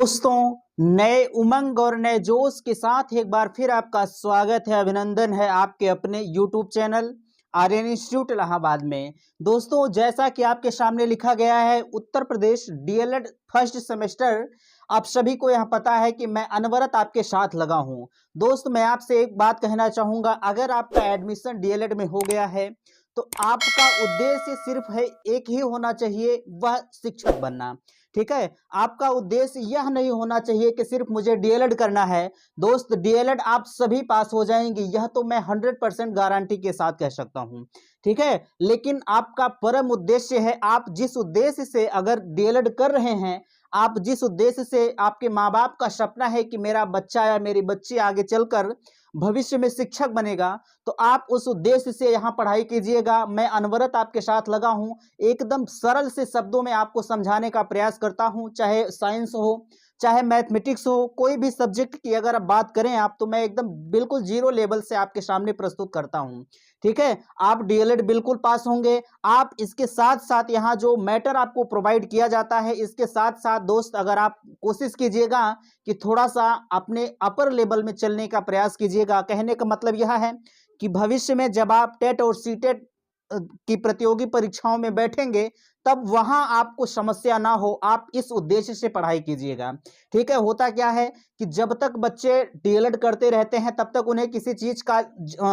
दोस्तों, नए उमंग और नए जोश के साथ एक बार फिर आपका स्वागत है, अभिनंदन है आपके अपने YouTube channel Aryan institute Allahabad में। दोस्तों, जैसा कि आपके सामने लिखा गया है, Uttar Pradesh DElEd first semester, आप सभी को यह पता है कि मैं अनवरत आपके साथ लगा हूं। दोस्त, मैं आपसे एक बात कहना चाहूंगा, अगर आपका एडमिशन डीएलएड में हो गया है तो आपका उद्देश्य सिर्फ है एक ही होना चाहिए, वह शिक्षक बनना। ठीक है, आपका उद्देश्य यह नहीं होना चाहिए कि सिर्फ मुझे डीएलएड करना है। दोस्त, डीएलएड आप सभी पास हो जाएंगे, यह तो मैं 100% गारंटी के साथ कह सकता हूं। ठीक है, लेकिन आपका परम उद्देश्य है, आप जिस उद्देश्य से अगर डीएलएड कर रहे हैं, आप जिस उद्देश्य से, आपके माँ बाप का सपना है कि मेरा बच्चा या मेरी बच्ची आगे चलकर भविष्य में शिक्षक बनेगा, तो आप उस उद्देश्य से यहाँ पढ़ाई कीजिएगा। मैं अनवरत आपके साथ लगा हूँ, एकदम सरल से शब्दों में आपको समझाने का प्रयास करता हूँ। चाहे साइंस हो, चाहे मैथमेटिक्स हो, कोई भी सब्जेक्ट की अगर आप बात करें आप, तो मैं एकदम बिल्कुल जीरो लेवल से आपके सामने प्रस्तुत करता हूँ। ठीक है, आप डीएलएड बिल्कुल पास होंगे। आप इसके साथ साथ यहाँ जो मैटर आपको प्रोवाइड किया जाता है, इसके साथ साथ दोस्त अगर आप कोशिश कीजिएगा कि थोड़ा सा अपने अपर लेवल में चलने का प्रयास कीजिएगा। कहने का मतलब यह है कि भविष्य में जब आप टेट और सीटेट की प्रतियोगी परीक्षाओं में बैठेंगे, तब वहां आपको समस्या ना हो, आप इस उद्देश्य से पढ़ाई कीजिएगा। ठीक है, होता क्या है कि जब तक बच्चे डीएलएड करते रहते हैं, तब तक उन्हें किसी चीज का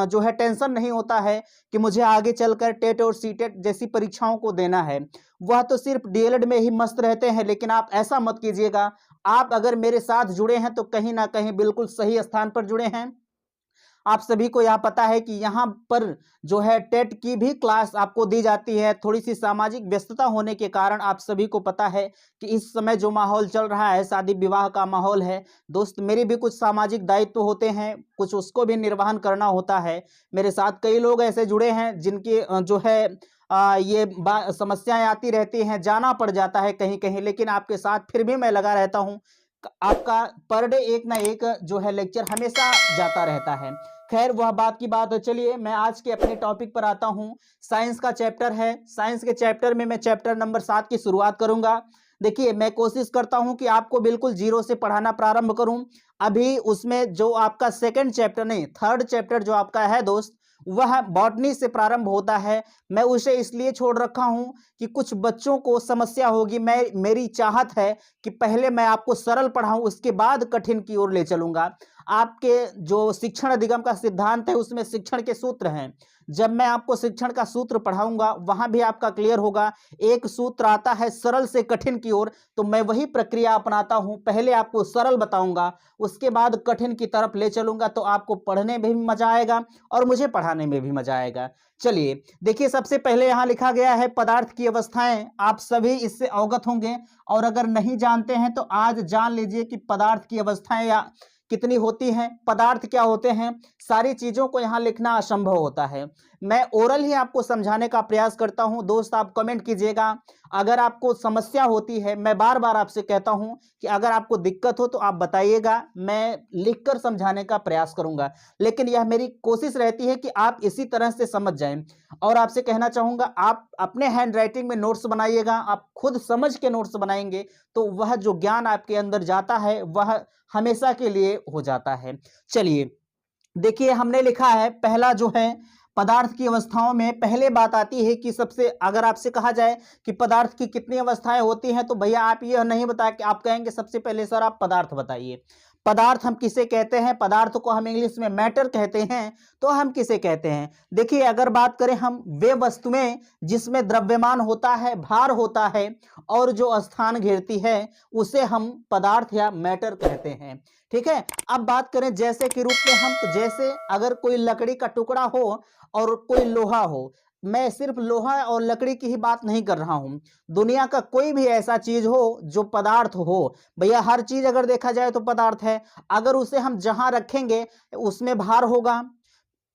जो है टेंशन नहीं होता है कि मुझे आगे चलकर टेट और सीटेट जैसी परीक्षाओं को देना है। वह तो सिर्फ डीएलएड में ही मस्त रहते हैं। लेकिन आप ऐसा मत कीजिएगा। आप अगर मेरे साथ जुड़े हैं तो कहीं ना कहीं बिल्कुल सही स्थान पर जुड़े हैं। आप सभी को यह पता है कि यहाँ पर जो है टेट की भी क्लास आपको दी जाती है। थोड़ी सी सामाजिक व्यस्तता होने के कारण आप सभी को पता है कि इस समय जो माहौल चल रहा है, शादी विवाह का माहौल है। दोस्त, मेरे भी कुछ सामाजिक दायित्व होते हैं, कुछ उसको भी निर्वहन करना होता है। मेरे साथ कई लोग ऐसे जुड़े हैं जिनके जो है ये समस्याएं आती रहती हैं, जाना पड़ जाता है कहीं कहीं, लेकिन आपके साथ फिर भी मैं लगा रहता हूँ। आपका पर डे एक ना एक जो है लेक्चर हमेशा जाता रहता है। खैर, वह बात की बात है। चलिए, मैं आज के अपने टॉपिक पर आता हूँ। साइंस का चैप्टर है। साइंस के चैप्टर में मैं चैप्टर नंबर 7 की शुरुआत करूंगा। देखिए, मैं कोशिश करता हूं कि आपको बिल्कुल जीरो से पढ़ाना प्रारंभ करूं। अभी उसमें जो आपका सेकंड चैप्टर नहीं, थर्ड चैप्टर जो आपका है दोस्त, वह बॉटनी से प्रारंभ होता है। मैं उसे इसलिए छोड़ रखा हूं कि कुछ बच्चों को समस्या होगी। मेरी चाहत है कि पहले मैं आपको सरल पढ़ाऊं, उसके बाद कठिन की ओर ले चलूंगा। आपके जो शिक्षण अधिगम का सिद्धांत है, उसमें शिक्षण के सूत्र हैं। जब मैं आपको शिक्षण का सूत्र पढ़ाऊंगा, वहां भी आपका क्लियर होगा। एक सूत्र आता है सरल से कठिन की ओर, तो मैं वही प्रक्रिया अपनाता हूं। पहले आपको सरल बताऊंगा, उसके बाद कठिन की तरफ ले चलूंगा, तो आपको पढ़ने में भी मजा आएगा और मुझे पढ़ाने में भी मजा आएगा। चलिए, देखिए, सबसे पहले यहां लिखा गया है पदार्थ की अवस्थाएं। आप सभी इससे अवगत होंगे, और अगर नहीं जानते हैं तो आज जान लीजिए कि पदार्थ की अवस्थाएं या कितनी होती हैं, पदार्थ क्या होते हैं। सारी चीजों को यहां लिखना असंभव होता है। मैं ओरल ही आपको समझाने का प्रयास करता हूं। दोस्त, आप कमेंट कीजिएगा अगर आपको समस्या होती है। मैं बार बार आपसे कहता हूं कि अगर आपको दिक्कत हो तो आप बताइएगा, मैं लिखकर समझाने का प्रयास करूंगा। लेकिन यह मेरी कोशिश रहती है कि आप इसी तरह से समझ जाएं। और आपसे कहना चाहूंगा, आप अपने हैंड राइटिंग में नोट्स बनाइएगा। आप खुद समझ के नोट्स बनाएंगे तो वह जो ज्ञान आपके अंदर जाता है, वह हमेशा के लिए हो जाता है। चलिए, देखिए, हमने लिखा है पहला जो है पदार्थ की अवस्थाओं में पहले बात आती है कि सबसे, अगर आपसे कहा जाए कि पदार्थ की कितनी अवस्थाएं होती हैं, तो भैया आप यह नहीं बता के आप कहेंगे सबसे पहले सर आप पदार्थ बताइए। पदार्थ हम किसे कहते हैं? पदार्थ को हम इंग्लिश में मैटर कहते हैं। तो हम किसे कहते हैं? देखिए, अगर बात करें हम, वे वस्तुएं जिसमें द्रव्यमान होता है, भार होता है और जो स्थान घेरती है, उसे हम पदार्थ या मैटर कहते हैं। ठीक है, अब बात करें जैसे के रूप में हम, तो जैसे अगर कोई लकड़ी का टुकड़ा हो और कोई लोहा हो, मैं सिर्फ लोहा और लकड़ी की ही बात नहीं कर रहा हूं, दुनिया का कोई भी ऐसा चीज हो जो पदार्थ हो। भैया, हर चीज अगर देखा जाए तो पदार्थ है। अगर उसे हम जहां रखेंगे उसमें भार होगा,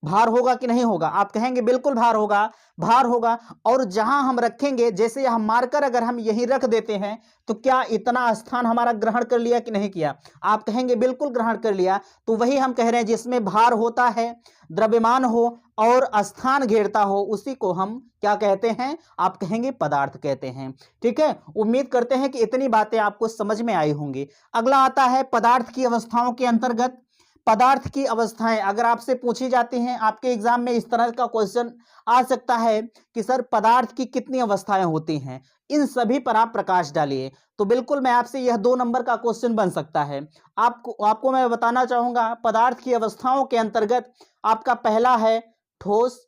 भार होगा कि नहीं होगा? आप कहेंगे बिल्कुल भार होगा, भार होगा। और जहां हम रखेंगे, जैसे यह मार्कर अगर हम यहीं रख देते हैं तो क्या इतना स्थान हमारा ग्रहण कर लिया कि नहीं किया? आप कहेंगे बिल्कुल ग्रहण कर लिया। तो वही हम कह रहे हैं, जिसमें भार होता है, द्रव्यमान हो और स्थान घेरता हो, उसी को हम क्या कहते हैं? आप कहेंगे पदार्थ कहते हैं। ठीक है, उम्मीद करते हैं कि इतनी बातें आपको समझ में आई होंगी। अगला आता है पदार्थ की अवस्थाओं के अंतर्गत। पदार्थ की अवस्थाएं अगर आपसे पूछी जाती हैं, आपके एग्जाम में इस तरह का क्वेश्चन आ सकता है कि सर पदार्थ की कितनी अवस्थाएं होती हैं, इन सभी पर आप प्रकाश डालिए। तो बिल्कुल मैं आपसे यह 2 नंबर का क्वेश्चन बन सकता है। आपको मैं बताना चाहूंगा पदार्थ की अवस्थाओं के अंतर्गत आपका पहला है ठोस,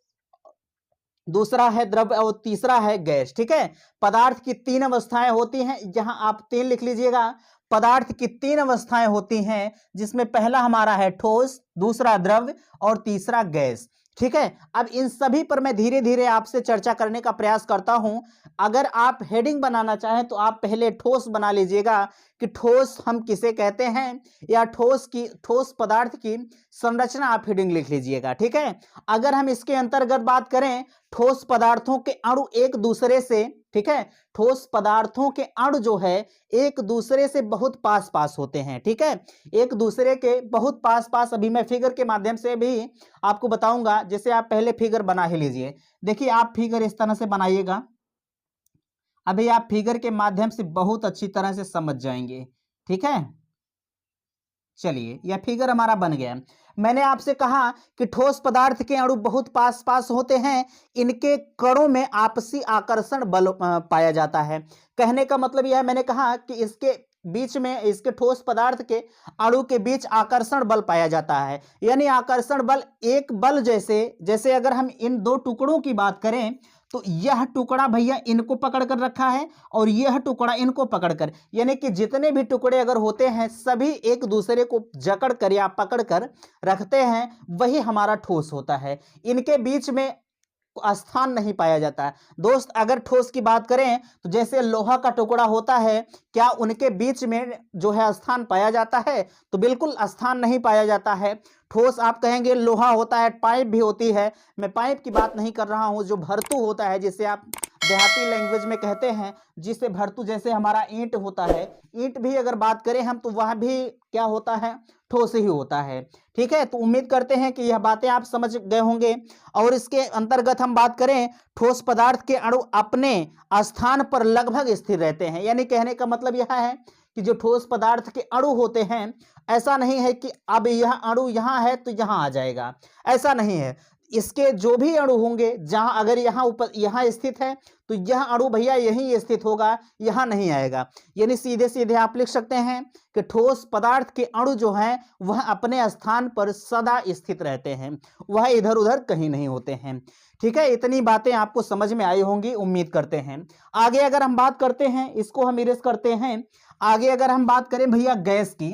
दूसरा है द्रव और तीसरा है गैस। ठीक है, पदार्थ की 3 अवस्थाएं होती हैं, यहां आप 3 लिख लीजिएगा। पदार्थ की 3 अवस्थाएं होती हैं, जिसमें पहला हमारा है ठोस, दूसरा द्रव और तीसरा गैस। ठीक है, अब इन सभी पर मैं धीरे धीरे आपसे चर्चा करने का प्रयास करता हूं। अगर आप हेडिंग बनाना चाहें तो आप पहले ठोस बना लीजिएगा कि ठोस हम किसे कहते हैं, या ठोस पदार्थ की संरचना आप हेडिंग लिख लीजिएगा। ठीक है, अगर हम इसके अंतर्गत बात करें, ठोस पदार्थों के अणु एक दूसरे से, ठीक है, ठोस पदार्थों के अणु जो है एक दूसरे से बहुत पास पास होते हैं। ठीक है, एक दूसरे के बहुत पास पास, अभी मैं फिगर के माध्यम से भी आपको बताऊंगा। जैसे आप पहले फिगर बना ही लीजिए। देखिए, आप फिगर इस तरह से बनाइएगा, अभी आप फिगर के माध्यम से बहुत अच्छी तरह से समझ जाएंगे। ठीक है, चलिए यह फिगर हमारा बन गया। मैंने आपसे कहा कि ठोस पदार्थ के अणु बहुत पास पास होते हैं, इनके कणों में आपसी आकर्षण बल पाया जाता है। कहने का मतलब यह है, मैंने कहा कि इसके बीच में, इसके ठोस पदार्थ के अणु के बीच आकर्षण बल पाया जाता है। यानी आकर्षण बल एक बल जैसे अगर हम इन 2 टुकड़ों की बात करें तो यह टुकड़ा भैया इनको पकड़ कर रखा है और यह टुकड़ा इनको पकड़कर, यानी कि जितने भी टुकड़े अगर होते हैं सभी एक दूसरे को जकड़ कर या पकड़ कर रखते हैं, वही हमारा ठोस होता है। इनके बीच में स्थान नहीं पाया जाता। दोस्त, अगर ठोस की बात करें तो जैसे लोहा का टुकड़ा होता है, क्या उनके बीच में जो है स्थान पाया जाता है? तो बिल्कुल स्थान नहीं पाया जाता है। ठोस आप कहेंगे लोहा होता है, पाइप भी होती है। मैं पाइप की बात नहीं कर रहा हूं, जो भरतू होता है जिसे आप देहाती लैंग्वेज में कहते हैं, जिसे भरतू, जैसे हमारा ईंट होता है, ईंट भी अगर बात करें हम तो वह भी क्या होता है? ठोस ही होता है। ठीक है, तो उम्मीद करते हैं कि यह बातें आप समझ गए होंगे। और इसके अंतर्गत हम बात करें, ठोस पदार्थ के अणु अपने स्थान पर लगभग स्थिर रहते हैं। यानी कहने का मतलब यह है कि जो ठोस पदार्थ के अणु होते हैं, ऐसा नहीं है कि अब यह अणु यहां है तो यहां आ जाएगा, ऐसा नहीं है। इसके जो भी अणु होंगे, जहां अगर यहां ऊपर यहां स्थित है तो यह अणु भैया यहीं स्थित होगा, यहां नहीं आएगा। यानी सीधे सीधे आप लिख सकते हैं कि ठोस पदार्थ के अणु जो हैं वह अपने स्थान पर सदा स्थित रहते हैं, वह इधर उधर कहीं नहीं होते हैं। ठीक है, इतनी बातें आपको समझ में आई होंगी, उम्मीद करते हैं। आगे अगर हम बात करते हैं, इसको हम इरेज करते हैं। आगे अगर हम बात करें भैया गैस की,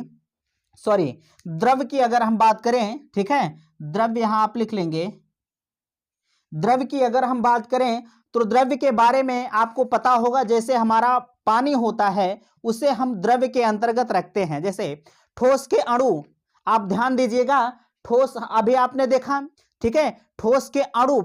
सॉरी द्रव की अगर हम बात करें, ठीक है, द्रव्य यहां आप लिख लेंगे। द्रव्य की अगर हम बात करें तो द्रव्य के बारे में आपको पता होगा, जैसे हमारा पानी होता है उसे हम द्रव्य के अंतर्गत रखते हैं। जैसे ठोस के अणु, आप ध्यान दीजिएगा, ठोस अभी आपने देखा, ठीक है, ठोस के अणु,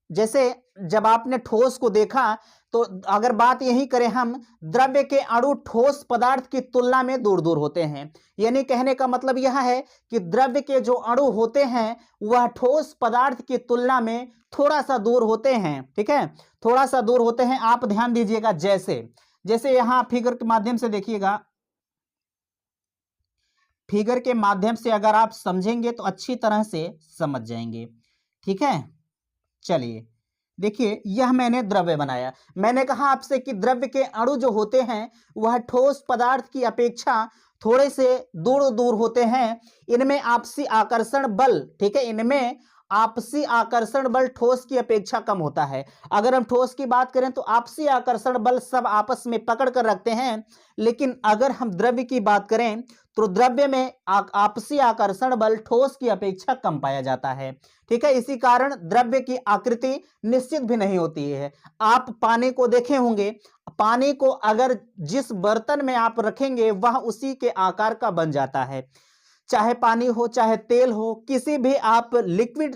जैसे जब आपने ठोस को देखा तो अगर बात यही करें हम, द्रव्य के अणु ठोस पदार्थ की तुलना में दूर दूर होते हैं। यानी कहने का मतलब यह है कि द्रव्य के जो अणु होते हैं वह ठोस पदार्थ की तुलना में थोड़ा सा दूर होते हैं। ठीक है, थोड़ा सा दूर होते हैं। आप ध्यान दीजिएगा, जैसे जैसे यहां फिगर के माध्यम से देखिएगा, फिगर के माध्यम से अगर आप समझेंगे तो अच्छी तरह से समझ जाएंगे। ठीक है, चलिए देखिए, यह मैंने द्रव्य बनाया। मैंने कहा आपसे कि द्रव्य के अणु जो होते हैं वह ठोस पदार्थ की अपेक्षा थोड़े से दूर दूर होते हैं। इनमें आपसी आकर्षण बल, ठीक है, इनमें आपसी आकर्षण बल ठोस की अपेक्षा कम होता है। अगर हम ठोस की बात करें तो आपसी आकर्षण बल सब आपस में पकड़ कर रखते हैं, लेकिन अगर हम द्रव्य की बात करें तो द्रव्य में आपसी आकर्षण बल ठोस की अपेक्षा कम पाया जाता है। ठीक है, इसी कारण द्रव्य की आकृति निश्चित भी नहीं होती है। आप पानी को देखे होंगे, पानी को अगर जिस बर्तन में आप रखेंगे वह उसी के आकार का बन जाता है। चाहे पानी हो चाहे तेल हो, किसी भी आप लिक्विड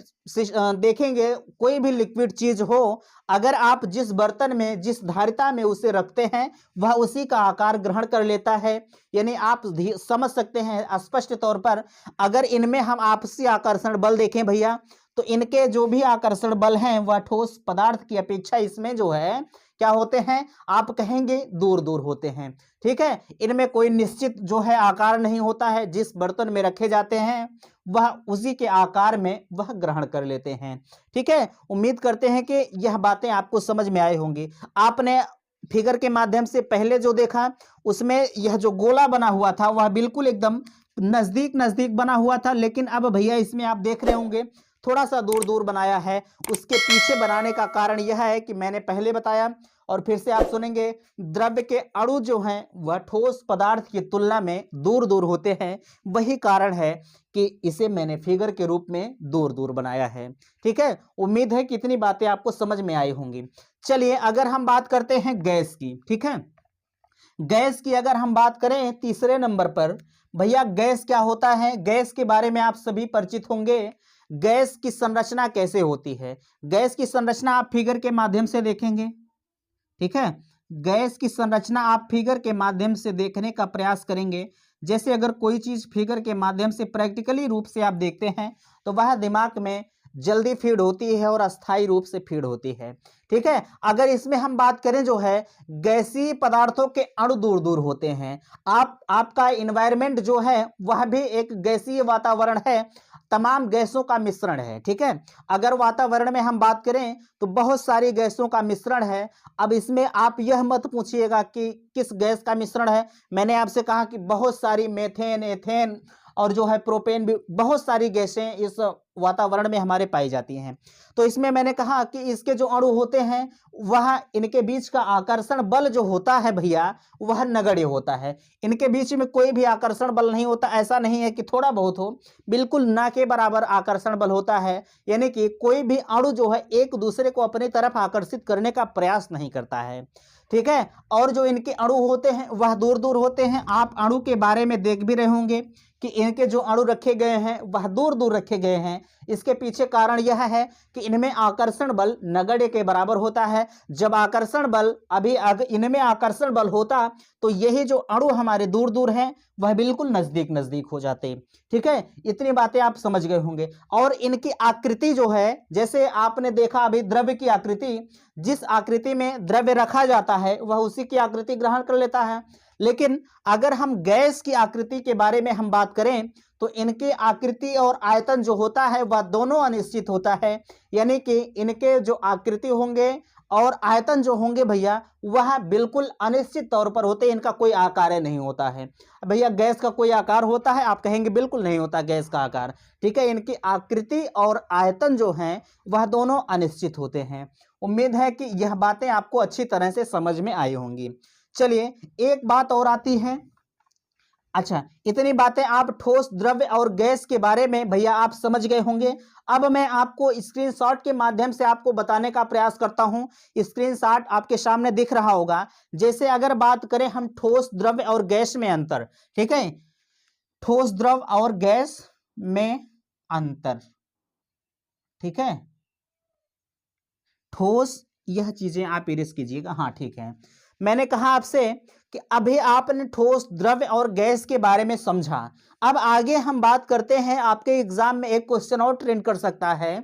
देखेंगे, कोई भी लिक्विड चीज हो, अगर आप जिस बर्तन में जिस धारिता में उसे रखते हैं वह उसी का आकार ग्रहण कर लेता है। यानी आप समझ सकते हैं स्पष्ट तौर पर, अगर इनमें हम आपसी आकर्षण बल देखें भैया, तो इनके जो भी आकर्षण बल हैं वह ठोस पदार्थ की अपेक्षा इसमें जो है क्या होते हैं, आप कहेंगे दूर दूर होते हैं। ठीक है, इनमें कोई निश्चित जो है आकार नहीं होता है, जिस बर्तन में रखे जाते हैं वह उसी के आकार में वह ग्रहण कर लेते हैं। ठीक है, उम्मीद करते हैं कि यह बातें आपको समझ में आई होंगी। आपने फिगर के माध्यम से पहले जो देखा उसमें यह जो गोला बना हुआ था वह बिल्कुल एकदम नजदीक नजदीक बना हुआ था, लेकिन अब भैया इसमें आप देख रहे होंगे थोड़ा सा दूर दूर बनाया है। उसके पीछे बनाने का कारण यह है कि मैंने पहले बताया और फिर से आप सुनेंगे, द्रव्य के अणु जो हैं वह ठोस पदार्थ की तुलना में दूर दूर होते हैं। वही कारण है कि इसे मैंने फिगर के रूप में दूर दूर बनाया है। ठीक है, उम्मीद है कि इतनी बातें आपको समझ में आई होंगी। चलिए अगर हम बात करते हैं गैस की, ठीक है, गैस की अगर हम बात करें तीसरे नंबर पर, भैया गैस क्या होता है, गैस के बारे में आप सभी परिचित होंगे। गैस की संरचना कैसे होती है, गैस की संरचना आप फिगर के माध्यम से देखेंगे। ठीक है, गैस की संरचना आप फिगर के माध्यम से देखने का प्रयास करेंगे। जैसे अगर कोई चीज फिगर के माध्यम से प्रैक्टिकली रूप से आप देखते हैं तो वह दिमाग में जल्दी फीड होती है और अस्थायी रूप से फीड होती है। ठीक है, अगर इसमें हम बात करें जो है गैसीय पदार्थों के अणु दूर दूर होते हैं। आपका इन्वायरमेंट जो है वह भी एक गैसीय वातावरण है, तमाम गैसों का मिश्रण है। ठीक है, अगर वातावरण में हम बात करें तो बहुत सारी गैसों का मिश्रण है। अब इसमें आप यह मत पूछिएगा कि किस गैस का मिश्रण है, मैंने आपसे कहा कि बहुत सारी मेथेन, एथेन और जो है प्रोपेन, भी बहुत सारी गैसें इस वातावरण में हमारे पाई जाती हैं। तो इसमें मैंने कहा कि इसके जो अणु होते हैं वह इनके बीच का आकर्षण बल जो होता है भैया वह नगण्य होता है। इनके बीच में कोई भी आकर्षण बल नहीं होता, ऐसा नहीं है कि थोड़ा बहुत हो, बिल्कुल ना के बराबर आकर्षण बल होता है। यानी कि कोई भी अणु जो है एक दूसरे को अपनी तरफ आकर्षित करने का प्रयास नहीं करता है। ठीक है, और जो इनके अणु होते हैं वह दूर दूर होते हैं। आप अणु के बारे में देख भी रहे होंगे कि इनके जो अणु रखे गए हैं वह दूर दूर रखे गए हैं। इसके पीछे कारण यह है कि इनमें आकर्षण बल नगण्य के बराबर होता है। जब आकर्षण बल इनमें आकर्षण बल होता तो यही जो अणु हमारे दूर दूर हैं वह बिल्कुल नजदीक नजदीक हो जाते। ठीक है, इतनी बातें आप समझ गए होंगे। और इनकी आकृति जो है, जैसे आपने देखा अभी द्रव्य की आकृति, जिस आकृति में द्रव्य रखा जाता है वह उसी की आकृति ग्रहण कर लेता है। लेकिन अगर हम गैस की आकृति के बारे में हम बात करें तो इनकी आकृति और आयतन जो होता है वह दोनों अनिश्चित होता है। यानी कि इनके जो आकृति होंगे और आयतन जो होंगे भैया वह बिल्कुल अनिश्चित तौर पर होते हैं, इनका कोई आकार नहीं होता है। भैया गैस का कोई आकार होता है, आप कहेंगे बिल्कुल नहीं होता गैस का आकार। ठीक है, इनकी आकृति और आयतन जो हैं वह दोनों अनिश्चित होते हैं। उम्मीद है कि यह बातें आपको अच्छी तरह से समझ में आई होंगी। चलिए एक बात और आती है। अच्छा, इतनी बातें आप ठोस, द्रव्य और गैस के बारे में भैया आप समझ गए होंगे। अब मैं आपको स्क्रीनशॉट के माध्यम से आपको बताने का प्रयास करता हूं। स्क्रीनशॉट आपके सामने दिख रहा होगा। जैसे अगर बात करें हम ठोस, द्रव्य और गैस में अंतर, ठीक है, ठोस, द्रव्य और गैस में अंतर। ठीक है, ठोस, यह चीजें आप इरेज कीजिएगा। हाँ ठीक है, मैंने कहा आपसे कि अभी आपने ठोस, द्रव्य और गैस के बारे में समझा। अब आगे हम बात करते हैं, आपके एग्जाम में एक क्वेश्चन और ट्रेंड कर सकता है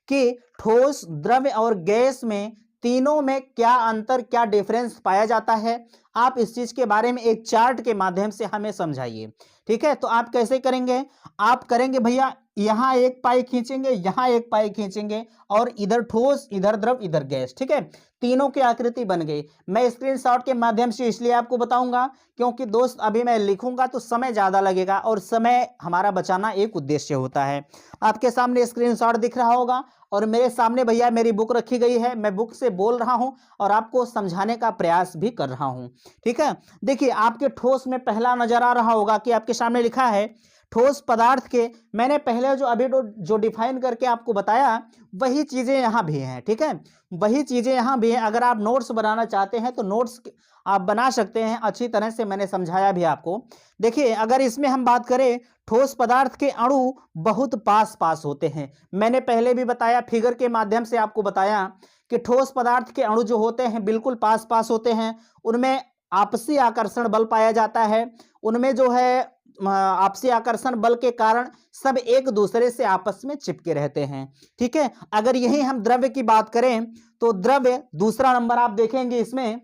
कि ठोस, द्रव्य और गैस में तीनों में क्या अंतर, क्या डिफरेंस पाया जाता है। आप इस चीज के बारे में एक चार्ट के माध्यम से हमें समझाइए। ठीक है, तो आप कैसे करेंगे, आप करेंगे भैया यहां एक पाई खींचेंगे, यहां एक पाई खींचेंगे और इधर ठोस, इधर द्रव, इधर गैस। ठीक है, तीनों की आकृति बन गई। मैं स्क्रीनशॉट के माध्यम से इसलिए आपको बताऊंगा क्योंकि दोस्त अभी मैं लिखूंगा तो समय ज्यादा लगेगा और समय हमारा बचाना एक उद्देश्य होता है। आपके सामने स्क्रीनशॉट दिख रहा होगा और मेरे सामने भैया मेरी बुक रखी गई है। मैं बुक से बोल रहा हूं और आपको समझाने का प्रयास भी कर रहा हूं। ठीक है, देखिए आपके ठोस में पहला नजर आ रहा होगा कि आपके सामने लिखा है ठोस पदार्थ के मैंने पहले जो अभी जो डिफाइन करके आपको बताया वही चीजें यहाँ भी हैं, ठीक है, वही चीजें यहाँ भी हैं। अगर आप नोट्स बनाना चाहते हैं तो नोट्स आप बना सकते हैं, अच्छी तरह से मैंने समझाया भी आपको। देखिए अगर इसमें हम बात करें, ठोस पदार्थ के अणु बहुत पास पास होते हैं। मैंने पहले भी बताया, फिगर के माध्यम से आपको बताया कि ठोस पदार्थ के अणु जो होते हैं बिल्कुल पास पास होते हैं, उनमें आपसी आकर्षण बल पाया जाता है, उनमें जो है आपसी आकर्षण बल के कारण सब एक दूसरे से आपस में चिपके रहते हैं, ठीक है। अगर यही हम द्रव्य की बात करें तो द्रव्य दूसरा नंबर आप देखेंगे, इसमें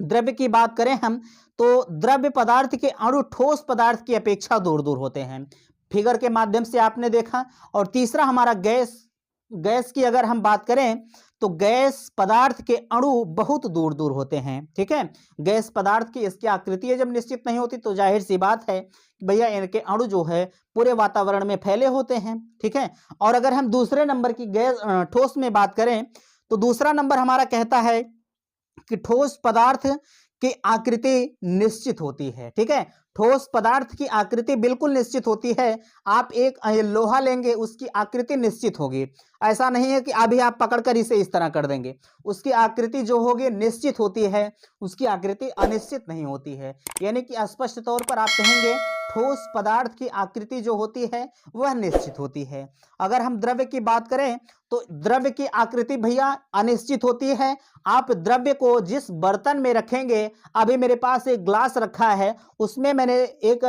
द्रव्य की बात करें हम तो द्रव्य पदार्थ के अणु ठोस पदार्थ की अपेक्षा दूर दूर होते हैं, फिगर के माध्यम से आपने देखा। और तीसरा हमारा गैस, गैस की अगर हम बात करें तो गैस पदार्थ के अणु बहुत दूर दूर होते हैं, ठीक है। गैस पदार्थ की इसकी आकृति जब निश्चित नहीं होती तो जाहिर सी बात है भैया इनके अणु जो है पूरे वातावरण में फैले होते हैं, ठीक है। और अगर हम दूसरे नंबर की गैस ठोस में बात करें तो दूसरा नंबर हमारा कहता है कि ठोस पदार्थ की आकृति निश्चित होती है, ठीक है। ठोस पदार्थ की आकृति बिल्कुल निश्चित होती है। आप एक लोहा लेंगे उसकी आकृति निश्चित होगी, ऐसा नहीं है कि अभी आप पकड़कर इसे इस तरह कर देंगे, उसकी आकृति जो होगी निश्चित होती है, उसकी आकृति अनिश्चित नहीं होती है। यानी कि स्पष्ट तौर पर आप कहेंगे ठोस पदार्थ की आकृति जो होती है वह निश्चित होती है। अगर हम द्रव्य की बात करें तो द्रव्य की आकृति भैया अनिश्चित होती है। आप द्रव्य को जिस बर्तन में रखेंगे, अभी मेरे पास एक ग्लास रखा है, उसमें मैंने एक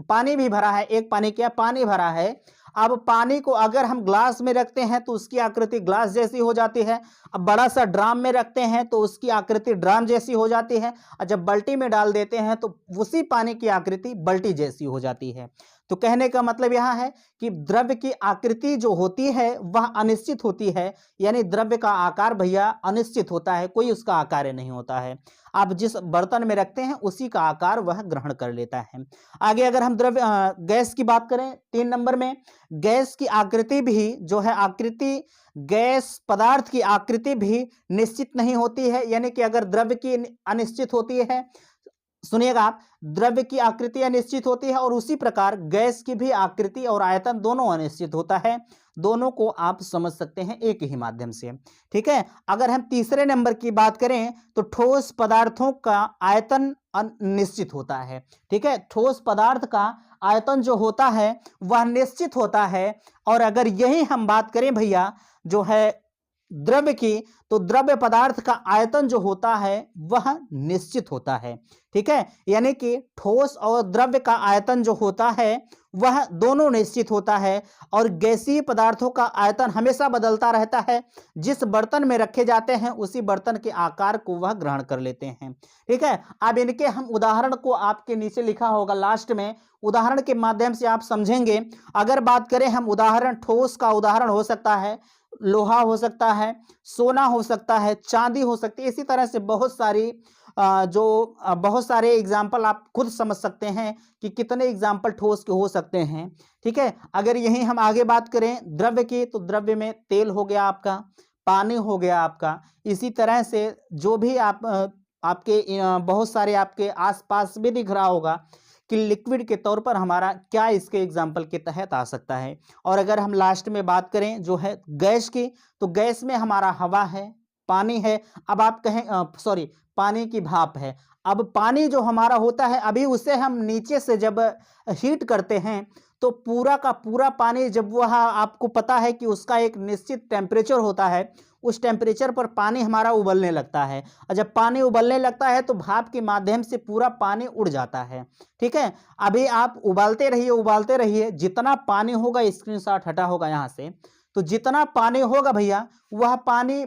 पानी भी भरा है, एक पानी भरा है। अब पानी को अगर हम ग्लास में रखते हैं तो उसकी आकृति ग्लास जैसी हो जाती है। अब बड़ा सा ड्राम में रखते हैं तो उसकी आकृति ड्राम जैसी हो जाती है, और जब बाल्टी में डाल देते हैं तो उसी पानी की आकृति बाल्टी जैसी हो जाती है। तो कहने का मतलब यह है कि द्रव्य की आकृति जो होती है वह अनिश्चित होती है, यानी द्रव्य का आकार भैया अनिश्चित होता है, कोई उसका आकार नहीं होता है। आप जिस बर्तन में रखते हैं उसी का आकार वह ग्रहण कर लेता है। आगे अगर हम द्रव्य गैस की बात करें 3 नंबर में, गैस की आकृति भी जो है आकृति, गैस पदार्थ की आकृति भी निश्चित नहीं होती है। यानी कि अगर द्रव्य की अनिश्चित होती है, सुनिएगा आप, द्रव्य की आकृति अनिश्चित होती है और उसी प्रकार गैस की भी आकृति और आयतन दोनों अनिश्चित होता है। दोनों को आप समझ सकते हैं एक ही माध्यम से, ठीक है। अगर हम तीसरे नंबर की बात करें तो ठोस पदार्थों का आयतन निश्चित होता है, ठीक है। ठोस पदार्थ का आयतन जो होता है वह निश्चित होता है। और अगर यही हम बात करें भैया जो है द्रव्य की, तो द्रव्य पदार्थ का आयतन जो होता है वह निश्चित होता है, ठीक है। यानी कि ठोस और द्रव्य का आयतन जो होता है वह दोनों निश्चित होता है। और गैसीय पदार्थों का आयतन हमेशा बदलता रहता है, जिस बर्तन में रखे जाते हैं उसी बर्तन के आकार को वह ग्रहण कर लेते हैं, ठीक है। अब इनके हम उदाहरण को आपके नीचे लिखा होगा लास्ट में, उदाहरण के माध्यम से आप समझेंगे। अगर बात करें हम उदाहरण, ठोस का उदाहरण हो सकता है लोहा, हो सकता है सोना, हो सकता है चांदी, हो सकती है, इसी तरह से बहुत सारी बहुत सारे एग्जाम्पल आप खुद समझ सकते हैं कि कितने एग्जाम्पल ठोस के हो सकते हैं, ठीक है। अगर यही हम आगे बात करें द्रव्य की, तो द्रव्य में तेल हो गया आपका, पानी हो गया आपका, इसी तरह से जो भी आपके बहुत सारे आपके आसपास भी दिख रहा होगा कि लिक्विड के तौर पर हमारा क्या इसके एग्जाम्पल के तहत आ सकता है। और अगर हम लास्ट में बात करें जो है गैस की, तो गैस में हमारा हवा है, पानी है। अब आप कहें पानी की भाप है। अब पानी जो हमारा होता है, अभी उसे हम नीचे से जब हीट करते हैं तो पूरा का पूरा पानी, जब वह आपको पता है कि उसका एक निश्चित टेम्परेचर होता है, उस टेम्परेचर पर पानी हमारा उबलने लगता है। और जब पानी उबलने लगता है तो भाप के माध्यम से पूरा पानी उड़ जाता है, ठीक है। अभी आप उबालते रहिए, जितना पानी होगा, स्क्रीनशॉट हटा होगा यहाँ से, तो जितना पानी होगा भैया वह पानी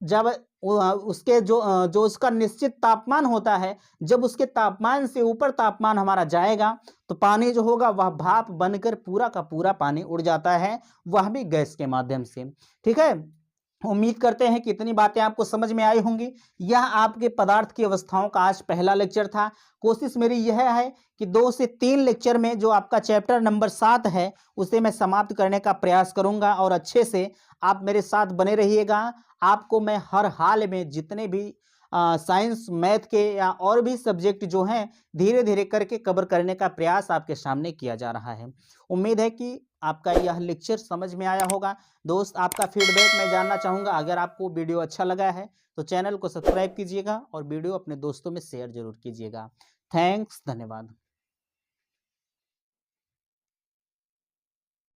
जब उसके जो उसका निश्चित तापमान होता है, जब उसके तापमान से ऊपर तापमान हमारा जाएगा तो पानी जो होगा वह भाप बनकर पूरा का पूरा पानी उड़ जाता है, वह भी गैस के माध्यम से, ठीक है। उम्मीद करते हैं कि इतनी बातें आपको समझ में आई होंगी। यह आपके पदार्थ की अवस्थाओं का आज पहला लेक्चर था। कोशिश मेरी यह है कि 2 से 3 लेक्चर में जो आपका चैप्टर नंबर 7 है उसे मैं समाप्त करने का प्रयास करूंगा, और अच्छे से आप मेरे साथ बने रहिएगा। आपको मैं हर हाल में जितने भी साइंस मैथ के या और भी सब्जेक्ट जो हैं धीरे धीरे करके कवर करने का प्रयास आपके सामने किया जा रहा है। उम्मीद है कि आपका यह लेक्चर समझ में आया होगा। दोस्त, आपका फीडबैक मैं जानना चाहूँगा। अगर आपको वीडियो अच्छा लगा है तो चैनल को सब्सक्राइब कीजिएगा और वीडियो अपने दोस्तों में शेयर जरूर कीजिएगा। थैंक्स, धन्यवाद।